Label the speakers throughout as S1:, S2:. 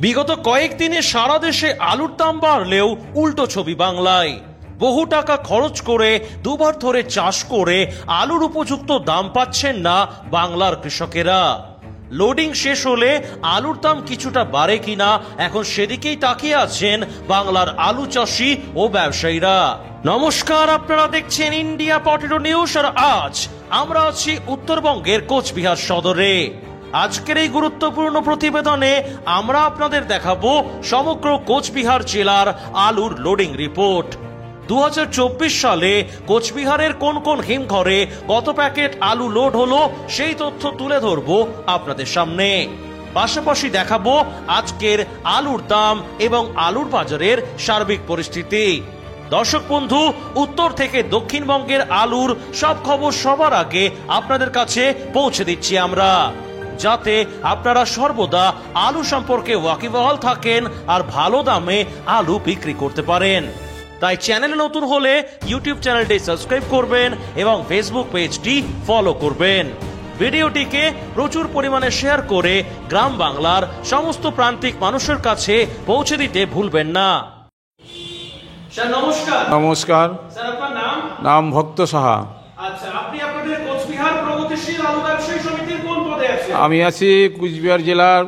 S1: বিগত কয়েকদিনে সারা দেশে আলুর দাম বাড়লেও উল্টো ছবি বাংলায়। বহু টাকা খরচ করে দুবার ধরে চাষ করে আলুর উপযুক্ত দাম পাচ্ছেন না বাংলার কৃষকেরা। লোডিং শেষ হলে আলুর দাম কিছুটা বাড়ে কিনা এখন সেদিকেই তাকিয়ে আছেন বাংলার আলু চাষি ও ব্যবসায়ীরা। নমস্কার, আপনারা দেখছেন ইন্ডিয়া পটেটো নিউজ, আর আজ আমরা আছি উত্তরবঙ্গের কোচবিহার সদরে। আজকের এই গুরুত্বপূর্ণ প্রতিবেদনে আমরা আপনাদের দেখাবো সমগ্র কোচবিহার জেলার আলুর লোডিং রিপোর্ট। 2024 সালে কোচবিহারের কোন কোন হিমঘরে কত প্যাকেট আলু লোড হলো সেই তথ্য তুলে ধরবো আপনাদের সামনে। পাশাপাশি দেখাবো আজকের আলুর দাম এবং আলুর বাজারের সার্বিক পরিস্থিতি। দর্শক বন্ধু, উত্তর থেকে দক্ষিণবঙ্গের আলুর সব খবর সবার আগে আপনাদের কাছে পৌঁছে দিচ্ছি আমরা, যাতে আপনারা সর্বদা আলু সম্পর্কে ওয়াকিবহাল থাকেন আর ভালো দামে আলু বিক্রি করতে পারেন। তাই চ্যানেলে নতুন হলে ইউটিউব চ্যানেলটি সাবস্ক্রাইব করবেন এবং ফেসবুক পেজটি ফলো করবেন। ভিডিওটিকে প্রচুর পরিমাণে শেয়ার করে গ্রাম বাংলার সমস্ত প্রান্তিক মানুষের কাছে পৌঁছে দিতে ভুলবেন না। স্যার নমস্কার।
S2: নমস্কার।
S1: স্যার আপনার নাম?
S2: নাম ভক্ত সাহা।
S1: আচ্ছা, আপনি আপনাদের কোচবিহার প্রগতিশীল আলু ব্যবসায়ী সমিতির কোন পদে আছেন?
S2: আমি আছি কুচবিহার জেলার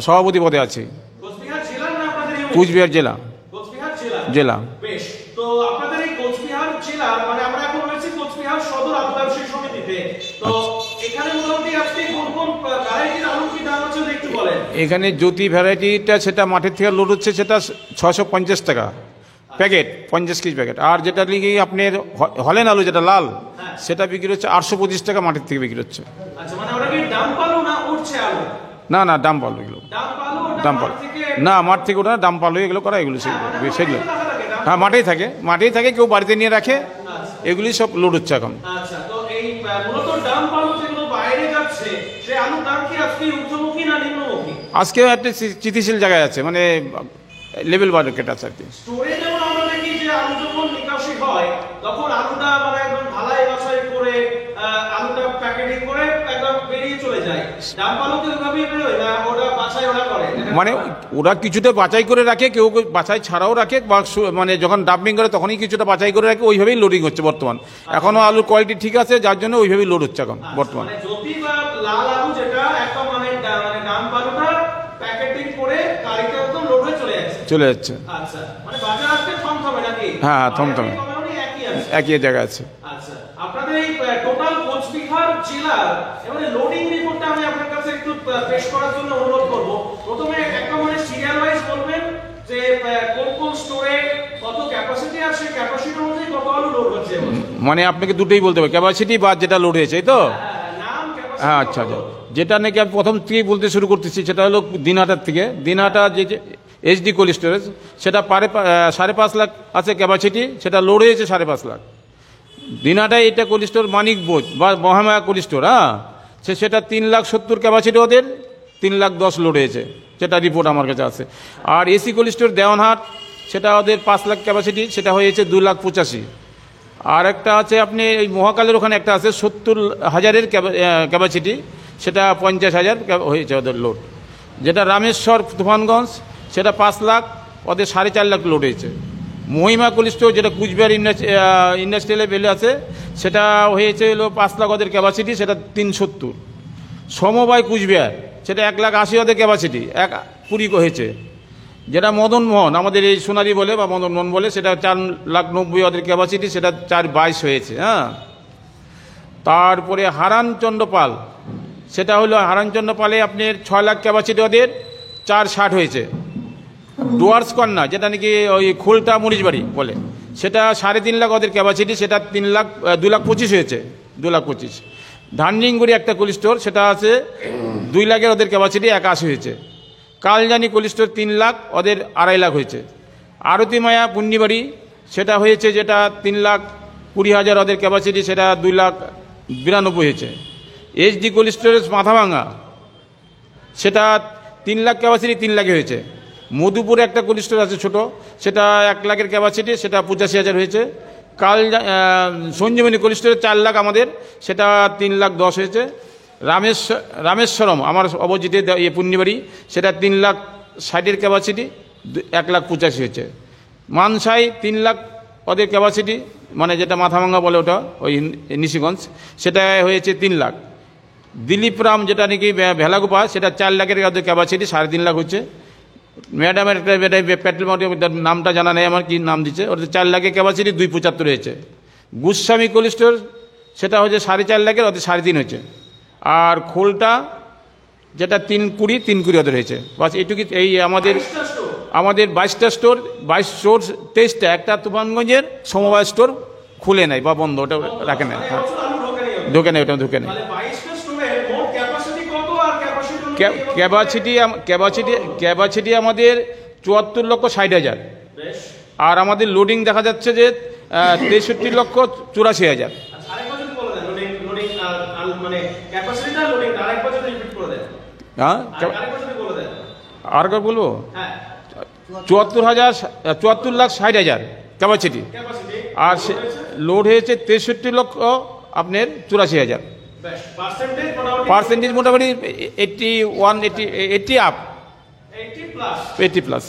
S2: সভাপতি পদে আছি।
S1: কোচবিহার জেলা না আপনাদের ইউনিট?
S2: কুচবিহার জেলা।
S1: কোচবিহার জেলা।
S2: জেলা।
S1: বেশ, তো আপনাদের এই কোচবিহার জেলা মানে আমরা এখন রয়েছি কোচবিহার সদর আলু ব্যবসায়ী সমিতিতে। তো এখানে মোটামুটি আপনি কোন কোন ভ্যারাইটির আলু কি দাম আছে একটু বলেন।
S2: এখানে জ্যোতি ভ্যারাইটিটা সেটা মাঠের থেকে লোড হচ্ছে, সেটা 650 টাকা প্যাকেট, 50 কেজি প্যাকেট। আর যেটা লিখে আপনার হলেন আলু যেটা লাল, সেটা বিক্রি হচ্ছে 825 টাকা মাঠের থেকে বিক্রি হচ্ছে।
S1: আচ্ছা, মানে ওটা কি দাম পালো না উঠছে আলু?
S2: না না, দাম পালো এগুলো। দাম পালো না, মাঠ থেকে ওটা দাম পালো এগুলো করা, এগুলো সেগুলো হ্যাঁ মাঠেই থাকে, কেউ বাড়িতে নিয়ে রাখে, এগুলি সব লোড হচ্ছে এখন।
S1: আচ্ছা, তো এই মূলত দাম পালো যেগুলো বাইরে যাচ্ছে সেই আলুর দাম কি আজকে ঊর্ধ্বমুখী না নিম্নমুখী?
S2: আজকে একটা স্থিতিশীল জায়গায় আছে, মানে লেভেল মার্কেট আছে আর কি।
S1: স্টোরে যেমন আমরা দেখি যে আলু যখন নিকাশি হয় তখন আলুটা মানে একদম ঢালাই বাছাই করে আলুটা প্যাকেটিং করে একদম বেরিয়ে চলে যায়। দাম পালো কি ওইভাবেই বেরোয় না ওটা বাছাই ওরা করে?
S2: মানে ওরা কিছুটা বাছাই করে রাখে, কেউ বাছাই ছাড়াও রাখে, বা মানে যখন ডাম্পিং করে তখনই কিছুটা বাছাই করে রাখে, ওইভাবেই লোডিং হচ্ছে বর্তমান। এখনো আলুর কোয়ালিটি ঠিক আছে, যার জন্য ওইভাবেই লোড হচ্ছে এখন বর্তমান।
S1: জ্যোতি বা লাল আলু যেটা একদম মানে দাম পালোটা প্যাকেটিং করে গাড়িতে একদম লোড হয়ে চলে যাচ্ছে। আচ্ছা, মানে বাজার আজকে থমথমে নাকি?
S2: হ্যাঁ, থমথমে একই জায়গায় আছে।
S1: আচ্ছা, আপনাদের এই টোটাল কোচবিহার জেলার এবারে লোডিং রিপোর্টটা আমি আপনার কাছে একটু পেশ করার জন্য অনুরোধ করব। প্রথমে একটা মানে সিরিয়াল ওয়াইজ বলবেন যে কোন কোন স্টোরে কত ক্যাপাসিটি আর সেই ক্যাপাসিটি অনুযায়ী কত আলু লোড হচ্ছে। মানে
S2: আপনাকে দুটোই বলতে হবে, ক্যাপাসিটি বা যেটা লোড হয়েছে, এই তো?
S1: নাম ক্যাপাসিটি।
S2: হ্যাঁ, আচ্ছা আচ্ছা। যেটা নাকি আমি প্রথম থেকেই বলতে শুরু করতেছি, সেটা হলো দিনহাটার থেকে। দিনহাটা যে এইচডি কোল্ড স্টোরেজ, সেটা 5.5 লাখ আছে ক্যাপাসিটি, সেটা লোড হয়েছে 5.5 লাখ। দিনহাটায় এটা কোল্ড স্টোর মানিক বোঝ বা মহামায়া কোল্ড স্টোর, হ্যাঁ, সেটা 3,70,000 ক্যাপাসিটি, ওদের 3,10,000 লোড হয়েছে, সেটা রিপোর্ট আমার কাছে আছে। আর এসি কোল্ড স্টোর দেওয়ানহাট, সেটা ওদের 5 লাখ ক্যাপাসিটি, সেটা হয়েছে 2,85,000। আর একটা আছে আপনি এই মহাকালের ওখানে একটা আছে 70,000 ক্যাপাসিটি, সেটা 50,000 হয়েছে ওদের লোড। যেটা রামেশ্বর তুফানগঞ্জ, সেটা 5 লাখ, ওদের 4.5 লাখ লোড হয়েছে। মহিমা কোল্ড স্টোর যেটা কুচবিহার ইন্ডাস্ট্রিয়ালে বেলে আছে, সেটা হয়েছে হলো 5 লাখ ওদের ক্যাপাসিটি, সেটা 370। সমবায় কুচবিহার, সেটা 1,80,000 ওদের ক্যাপাসিটি, 120 হয়েছে। যেটা মদন মোহন আমাদের এই সোনারি বলে বা মদন মোহন বলে, সেটা 4,90,000 ওদের ক্যাপাসিটি, সেটা 422 হয়েছে। হ্যাঁ, তারপরে হারানচন্দ্র পাল, সেটা হলো হারানচন্দ্র পালে আপনার 6 লাখ ক্যাপাসিটি, ওদের 460 হয়েছে। ডুয়ার্স কন্যা, যেটা নাকি ওই খোলটা মরিচবাড়ি বলে, সেটা 3.5 লাখ ওদের ক্যাপাসিটি, সেটা 2,25,000 হয়েছে, 2,25,000। ধানজিংগুড়ি একটা কোল্ড স্টোর, সেটা আছে 2 লাখের ওদের ক্যাপাসিটি, 81 হয়েছে। কালজানি কোল্ড স্টোর 3 লাখ, ওদের 2.5 লাখ হয়েছে। আরতি মায়া পুন্নিবাড়ি, সেটা হয়েছে যেটা 3,20,000 ওদের ক্যাপাসিটি, সেটা 2,92,000 হয়েছে। এইচডি কোল্ড স্টোরেজ মাথাভাঙা, সেটা 3 লাখ ক্যাপাসিটি, 3 লাখে হয়েছে। মধুপুরে একটা কোল্ড স্টোর আছে ছোটো, সেটা 1 লাখের ক্যাপাসিটি, সেটা 85,000 হয়েছে। সঞ্জীবনী কোল্ড স্টোরেজ 4 লাখ আমাদের, সেটা 3,10,000 হয়েছে। রামেশ্বরম আমার অপোজিটে পূর্ণিবাড়ি, সেটা 3,60,000 ক্যাপাসিটি, 1,85,000 হয়েছে। মানসাই 3 লাখ ওদের ক্যাপাসিটি, মানে যেটা মাথাভাঙ্গা বলে ওটা ওই নিশিগঞ্জ, সেটা হয়েছে 3 লাখ। দিলীপরাম যেটা নাকি ভেলাগোপা, সেটা 4 লাখের ওদের ক্যাপাসিটি, 3.5 লাখ হচ্ছে। ম্যাডামের একটা পেট্রোল পাম্পের নামটা জানা নেই আমার, কি নাম দিচ্ছে, ওটা 4 লাখের ক্যাপাসিটি, 275 হয়েছে। গোস্বামী কোল্ড স্টোর সেটা হচ্ছে 4.5 লাখের, ওদের 3.5 হয়েছে। আর খোলটা যেটা 320 ওদের হয়েছে। বাস এইটুকু। এই আমাদের 22টা স্টোর, 22 স্টোর 23টা, একটা তুফানগঞ্জের সমবায় স্টোর খুলে নেয় বা বন্ধ, ওটা রাখে নেয়। হ্যাঁ, ঢোকে নেয়, ওটা ঢোকে নেয়। ক্যাপাসিটি আমাদের 74,60,000, আর আমাদের লোডিং দেখা যাচ্ছে যে 63,84,000। হ্যাঁ, আর কি বলবো, 74,60,000 ক্যাপাসিটি, আর লোড হয়েছে 63,84,000 আপনার। পার্সেন্টেজ মোটামুটি 80 আপ, 80 প্লাস।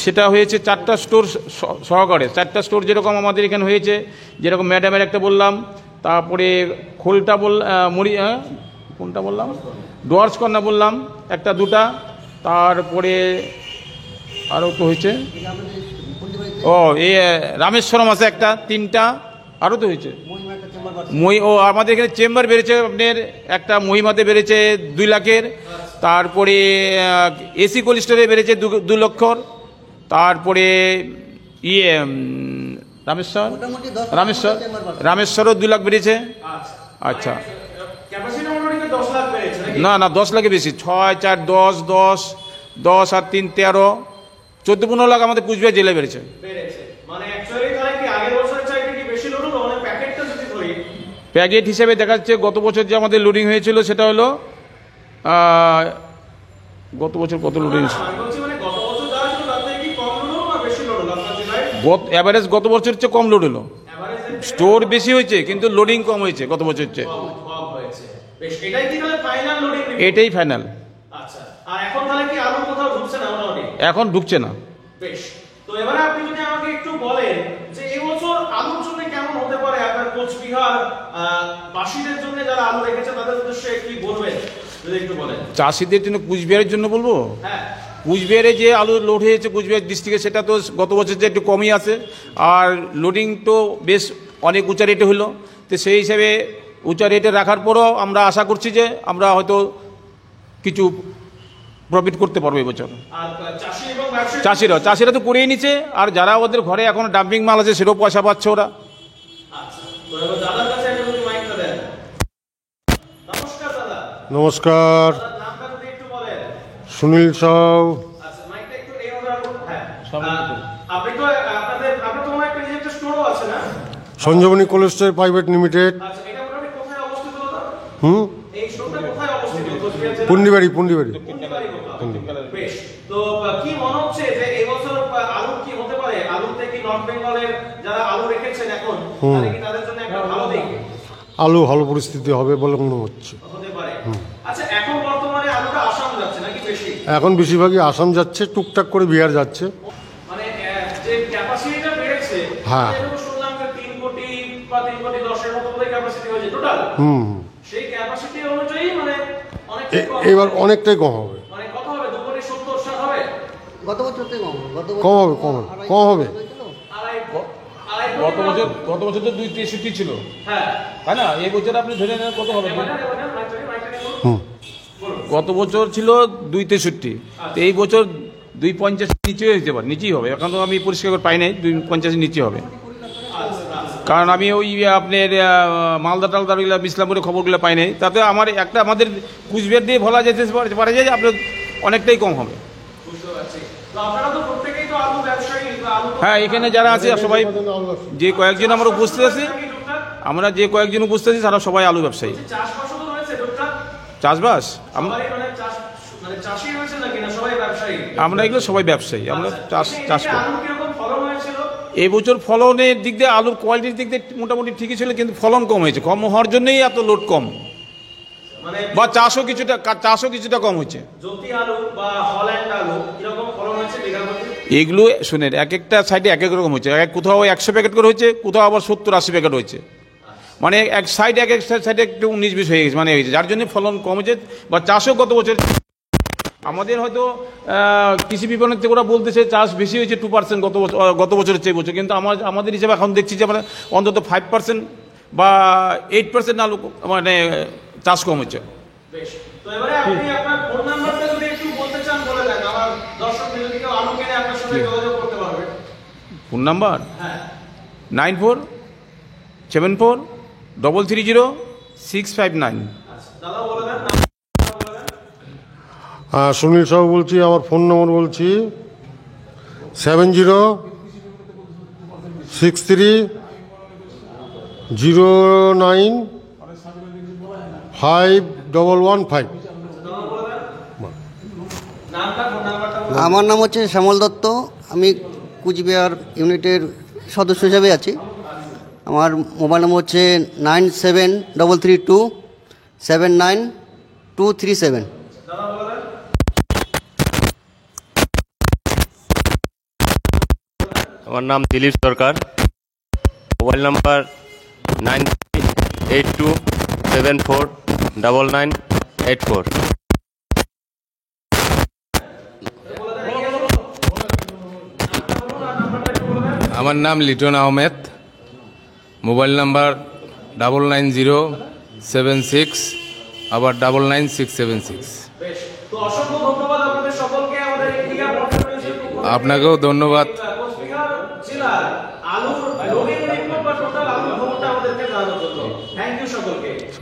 S2: সেটা হয়েছে 4টা স্টোর সহকারে, 4টা স্টোর যেরকম আমাদের এখানে হয়েছে, যেরকম ম্যাডামের একটা বললাম, তারপরে খোলটা কোনটা বললাম, ডোয়ার্স কর্নার বললাম একটা, 2টা, তারপরে আরও তো হয়েছে, এই রামেশ্বরম আছে একটা, 3টা, আরও তো হয়েছে। আমাদের এখানে চেম্বার বেড়েছে আপনার একটা, মহিমাতে বেড়েছে 2 লাখের, তারপরে এসি কোল্ড স্টোরে বেড়েছে 2 লক্ষর, তারপরে রামেশ্বরও 2 লাখ বেড়েছে। আচ্ছা, না 10 লাখে বেশি, 6, 4, 10, 10 আর 3, 13, 14-15 লাখ আমাদের কুচবিহার জেলায় বেড়েছে। প্যাকেট হিসেবে দেখা যাচ্ছে গত বছর যে আমাদের লোডিং হয়েছিল সেটা হলো, গত বছর কত লোডিং, অ্যাভারেজ গত বছর চেয়ে কম লোড হলো। স্টোর বেশি হয়েছে কিন্তু লোডিং কম হয়েছে গত বছর চেয়ে। এটাই ফাইনাল। এখন ঢুকছে না।
S1: তো এবারে আপনি যদি আমাকে একটু বলেন যে এই বছর আলুর জন্য কেমন হতে পারে আপনার কোচবিহার বাসীদের জন্য, যারা আলু রেখেছে তাদের উদ্দেশ্যে কি বলবেন যদি একটু বলেন।
S2: চাষিদের জন্য, কুচবিহারের জন্য বলবো,
S1: হ্যাঁ,
S2: কুচবিহারে যে আলু লোড হয়েছে কুচবিহার ডিস্ট্রিক্টে, সেটা তো গত বছর যে একটু কমই আছে, আর লোডিং তো বেশ অনেক উঁচা রেটে হলো। তো সেই হিসাবে উঁচা রেটে রাখার পরও আমরা আশা করছি যে আমরা হয়তো কিছু প্রফিট করতে পারবো এবছর। চাষিরা তো করেই নিচ্ছে, আর যারা ওদের ঘরে এখন ডাম্পিং মাল আছে সেটাও পয়সা পাচ্ছে ওরা।
S3: নমস্কার, Sunil Sau. Sanjibani cold store private limited. Pundibari.
S1: তো কি মনে হচ্ছে যে এই বছর আলু কি হতে পারে? আলুতে কি নর্থ বেঙ্গলের যারা আলু রেখেছেন এখন, তাদের জন্য একটা ভালো দিক,
S3: আলু ভালো পরিস্থিতি হবে বলে মনে হচ্ছে।
S1: হতে পারে। আচ্ছা, এখন বর্তমানে আলুটা আসাম যাচ্ছে নাকি বেশি?
S3: এখন বেশিরভাগই আসাম যাচ্ছে, টুকটাক করে বিহার যাচ্ছে।
S1: মানে যে ক্যাপাসিটিটা বেড়েছে,
S3: হ্যাঁ,
S1: শুনলাম যে 3 কোটি বা 3,10,00,000 মতো করে ক্যাপাসিটি হয়েছে টোটাল। সেই ক্যাপাসিটি অনুযায়ী মানে
S3: এবার অনেকটাই কম হবে।
S1: মানে কত হবে? 2,70,00,000 হবে।
S3: গত বছর থেকে কম হবে।
S2: গত বছর তো 2,63 ছিল,
S1: হ্যাঁ,
S2: তাই না? এই বছর আপনি ধরে নেন কত হবে? গত বছর ছিল 2,63, তো এই বছর 2,50 নিচে হতে পারে, নিচেই হবে। এখন তো আমি পরিষ্কার করে পাই নাই, 2,50 নিচে হবে। কারণ আমি ওই আপনার মালদা টালদা ইসলামপুরের খবরগুলো পাই নাই। তাতে আমাদের কুচবিহার দিয়ে বলা যেতে পারে যে আপনার অনেকটাই কম হবে। হ্যাঁ, এখানে যারা আছে সবাই, যে কয়েকজন আমরা উপস্থিত আছি, তারা সবাই আলু ব্যবসায়ী। চাষবাস আমরা এগুলো সবাই ব্যবসায়ী, আমরা চাষ করি। এই বছর ফলনের দিক দিয়ে আলুর কোয়ালিটির দিক দিয়ে মোটামুটি ঠিকই ছিল, কিন্তু ফলন কম হয়েছে। কম হওয়ার জন্যই এত লোড কম, বা চাষও কিছুটা কম হচ্ছে। এগুলো শুনেন, এক একটা সাইডে এক এক রকম হচ্ছে। কোথাও 100 প্যাকেট করে হচ্ছে, কোথাও আবার 70-80 প্যাকেট হচ্ছে। মানে এক সাইডে এক সাইডে একটু 19-20 হয়ে গেছে, মানে হয়েছে, যার জন্য ফলন কম হয়েছে। বা চাষও গত বছর আমাদের হয়তো কৃষি বিপণন থেকে ওরা বলতেছে চাষ বেশি হয়েছে 2% গত বছরের চেয়ে বছর, কিন্তু আমাদের হিসাবে এখন দেখছি যে আমরা অন্তত 5% বা 8% আলু মানে চাষ কম হচ্ছে। Phone number 9474300659।
S3: সুনীল সাহু বলছি। আমার ফোন নম্বর বলছি 7063095115।
S4: আমার নাম হচ্ছে শ্যামল দত্ত, আমি কুচবিহার ইউনিটের সদস্য হিসাবে আছি। আমার মোবাইল নম্বর হচ্ছে 9732279237।
S5: আমার নাম দিলীপ সরকার, মোবাইল নাম্বার 9382749984।
S6: আমার নাম লিটন আহমেদ, মোবাইল নাম্বার 9907699676। আপনাকেও ধন্যবাদ।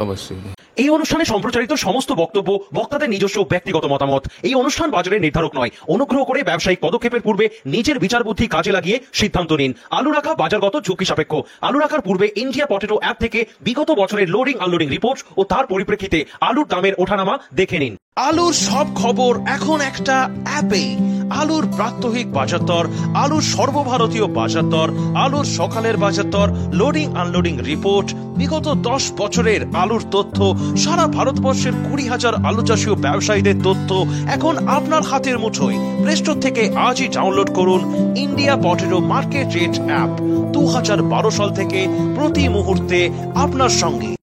S6: অবশ্যই।
S1: এই অনুষ্ঠানে সম্প্রচারিত সমস্ত বক্তব্য বক্তাদের নিজস্ব ব্যক্তিগত মতামত। এই অনুষ্ঠান বাজারের নির্ধারক নয়। অনুগ্রহ করে ব্যবসায়িক পদক্ষেপের পূর্বে নিজের বিচার বুদ্ধি কাজে লাগিয়ে সিদ্ধান্ত নিন। আলু রাখা বাজারগত ঝুঁকি সাপেক্ষ। আলু রাখার পূর্বে ইন্ডিয়া পটেটো অ্যাপ থেকে বিগত বছরের লোডিং আনলোডিং রিপোর্ট ও তার পরিপ্রেক্ষিতে আলুর দামের ওঠানামা দেখে নিন। আলুর সব খবর এখন একটা অ্যাপেই। আলুর প্রাত্যহিক বাজার দর, আলুর সর্বভারতীয় বাজার দর, আলুর সকালের বাজার দর, লোডিং আনলোডিং রিপোর্ট, বিগত 10 বছরের আলুর তথ্য, সারা ভারতবর্ষের 20,000 আলু চাষী ও ব্যবসায়ীদের তথ্য এখন আপনার হাতের মুঠোয়। প্লে স্টোর থেকে আজই ডাউনলোড করুন India potato market rate app. 2012 সাল থেকে প্রতি মুহূর্তে আপনার সঙ্গে।